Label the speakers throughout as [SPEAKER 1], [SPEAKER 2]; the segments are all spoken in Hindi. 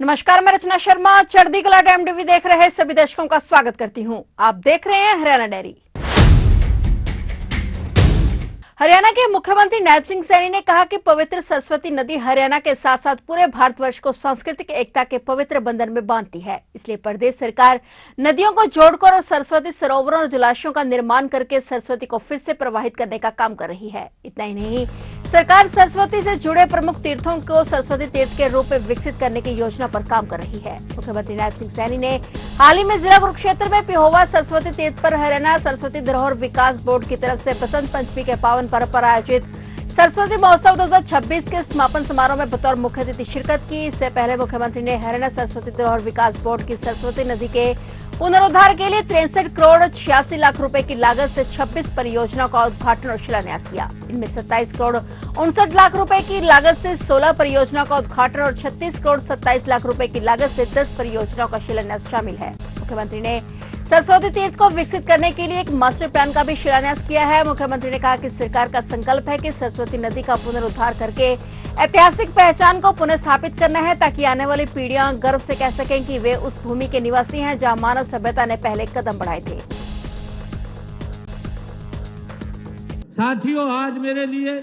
[SPEAKER 1] नमस्कार, मैं रचना शर्मा चढ़दी कला टाइम टीवी देख रहे सभी दर्शकों का स्वागत करती हूं। आप देख रहे हैं हरियाणा डायरी। हरियाणा के मुख्यमंत्री नायब सिंह सैनी ने कहा कि पवित्र सरस्वती नदी हरियाणा के साथ साथ पूरे भारतवर्ष को सांस्कृतिक एकता के पवित्र बंधन में बांधती है। इसलिए प्रदेश सरकार नदियों को जोड़कर और सरस्वती सरोवरों और जलाशयों का निर्माण करके सरस्वती को फिर से प्रवाहित करने का काम कर रही है। इतना ही नहीं, सरकार सरस्वती से जुड़े प्रमुख तीर्थों को सरस्वती तीर्थ के रूप में विकसित करने की योजना पर काम कर रही है। मुख्यमंत्री नायब सिंह सैनी ने हाल ही में जिला कुरुक्षेत्र में पिहोवा सरस्वती तीर्थ पर हरियाणा सरस्वती धरोहर विकास बोर्ड की तरफ से बसंत पंचमी के पावन पर्व पर आयोजित सरस्वती महोत्सव 2026 के समापन समारोह में बतौर मुख्य अतिथि शिरकत की। इससे पहले मुख्यमंत्री ने हरियाणा सरस्वती धरोहर विकास बोर्ड की सरस्वती नदी के पुनरुद्धार के लिए 63 करोड़ 86 लाख रुपए की लागत से 26 परियोजनाओं का उद्घाटन और शिलान्यास किया। इनमें 27 करोड़ 59 लाख रुपए की लागत से 16 परियोजनाओं का उद्घाटन और 36 करोड़ 27 लाख रुपए की लागत से 10 परियोजनाओं का शिलान्यास शामिल है। मुख्यमंत्री ने सरस्वती तीर्थ को विकसित करने के लिए एक मास्टर प्लान का भी शिलान्यास किया है। मुख्यमंत्री ने कहा कि सरकार का संकल्प है कि सरस्वती नदी का पुनरुद्धार करके ऐतिहासिक पहचान को पुनः स्थापित करना है, ताकि आने वाली पीढ़ियां गर्व से कह सकें कि वे उस भूमि के निवासी हैं जहां मानव सभ्यता ने पहले कदम बढ़ाए थे।
[SPEAKER 2] साथियों, आज मेरे लिए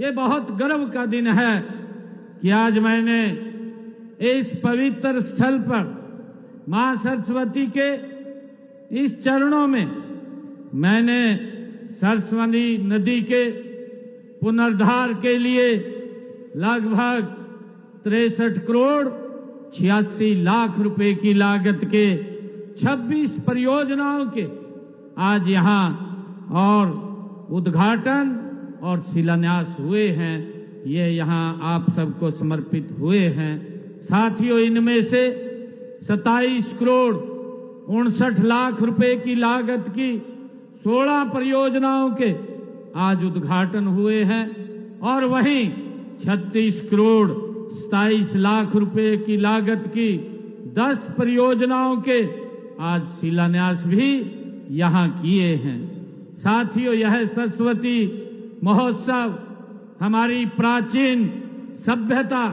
[SPEAKER 2] ये बहुत गर्व का दिन है कि आज मैंने इस पवित्र स्थल पर मां सरस्वती के इस चरणों में मैंने सरस्वती नदी के पुनरुद्धार के लिए लगभग 63 करोड़ 86 लाख रुपए की लागत के 26 परियोजनाओं के आज यहां और उद्घाटन और शिलान्यास हुए हैं। ये यहां आप सबको समर्पित हुए हैं। साथियों, इनमें से 27 करोड़ 59 लाख रुपए की लागत की 16 परियोजनाओं के आज उद्घाटन हुए हैं और वहीं 36 करोड़ 27 लाख रुपए की लागत की 10 परियोजनाओं के आज शिलान्यास भी यहां किए हैं। साथियों, यह सरस्वती महोत्सव हमारी प्राचीन सभ्यता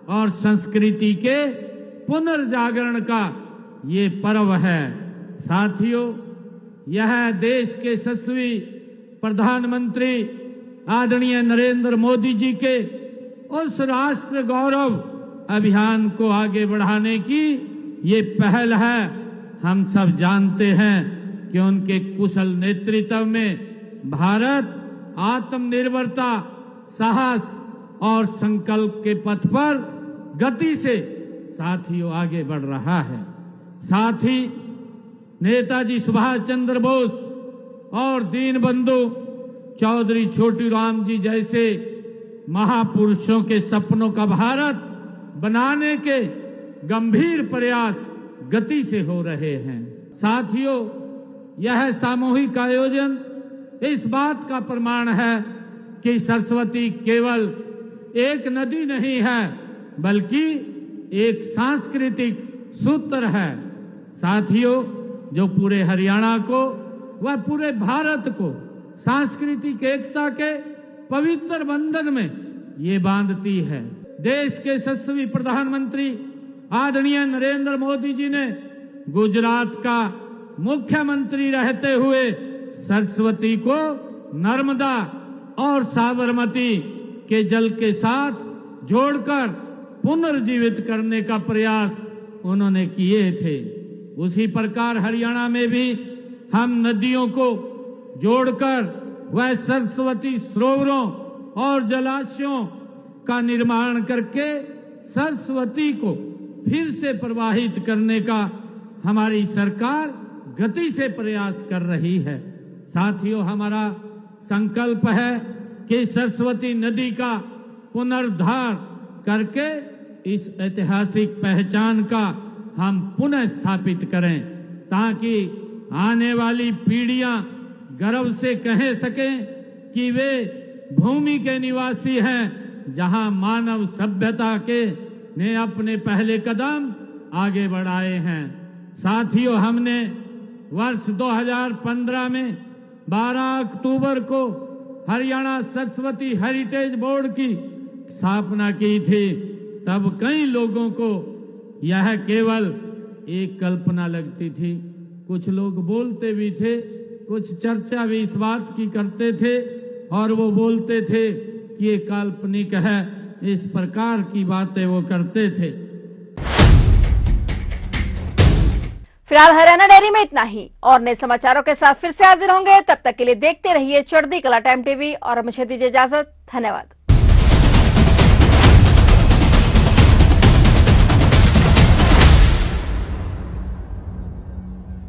[SPEAKER 2] और संस्कृति के पुनर्जागरण का ये पर्व है। साथियों, यह देश के यशस्वी प्रधानमंत्री आदरणीय नरेंद्र मोदी जी के उस राष्ट्र गौरव अभियान को आगे बढ़ाने की ये पहल है। हम सब जानते हैं कि उनके कुशल नेतृत्व में भारत आत्मनिर्भरता, साहस और संकल्प के पथ पर गति से साथियों आगे बढ़ रहा है। साथ ही नेताजी सुभाष चंद्र बोस और दीनबंधु चौधरी छोटूराम जी जैसे महापुरुषों के सपनों का भारत बनाने के गंभीर प्रयास गति से हो रहे हैं। साथियों, यह सामूहिक आयोजन इस बात का प्रमाण है कि सरस्वती केवल एक नदी नहीं है, बल्कि एक सांस्कृतिक सूत्र है। साथियों, जो पूरे हरियाणा को व पूरे भारत को सांस्कृतिक एकता के पवित्र बंधन में ये बांधती है। देश के यशस्वी प्रधानमंत्री आदरणीय नरेंद्र मोदी जी ने गुजरात का मुख्यमंत्री रहते हुए सरस्वती को नर्मदा और साबरमती के जल के साथ जोड़कर पुनर्जीवित करने का प्रयास उन्होंने किए थे। उसी प्रकार हरियाणा में भी हम नदियों को जोड़कर वह सरस्वती सरोवरों और जलाशयों का निर्माण करके सरस्वती को फिर से प्रवाहित करने का हमारी सरकार गति से प्रयास कर रही है। साथियों, हमारा संकल्प है कि सरस्वती नदी का पुनरुद्धार करके इस ऐतिहासिक पहचान का हम पुनः स्थापित करें, ताकि आने वाली पीढ़ियां गर्व से कह सकें कि वे भूमि के निवासी हैं जहां मानव सभ्यता के ने अपने पहले कदम आगे बढ़ाए हैं। साथियों, हमने वर्ष 2015 में 12 अक्टूबर को हरियाणा सरस्वती हेरिटेज बोर्ड की स्थापना की थी। तब कई लोगों को यह केवल एक कल्पना लगती थी। कुछ लोग बोलते भी थे, कुछ चर्चा भी इस बात की करते थे और वो बोलते थे कि ये काल्पनिक है, इस प्रकार की बातें वो करते थे।
[SPEAKER 1] फिलहाल हरियाणा डायरी में इतना ही। और नए समाचारों के साथ फिर से हाजिर होंगे। तब तक के लिए देखते रहिए चढ़ती कला टाइम टीवी और मुझे दीजिए इजाजत। धन्यवाद।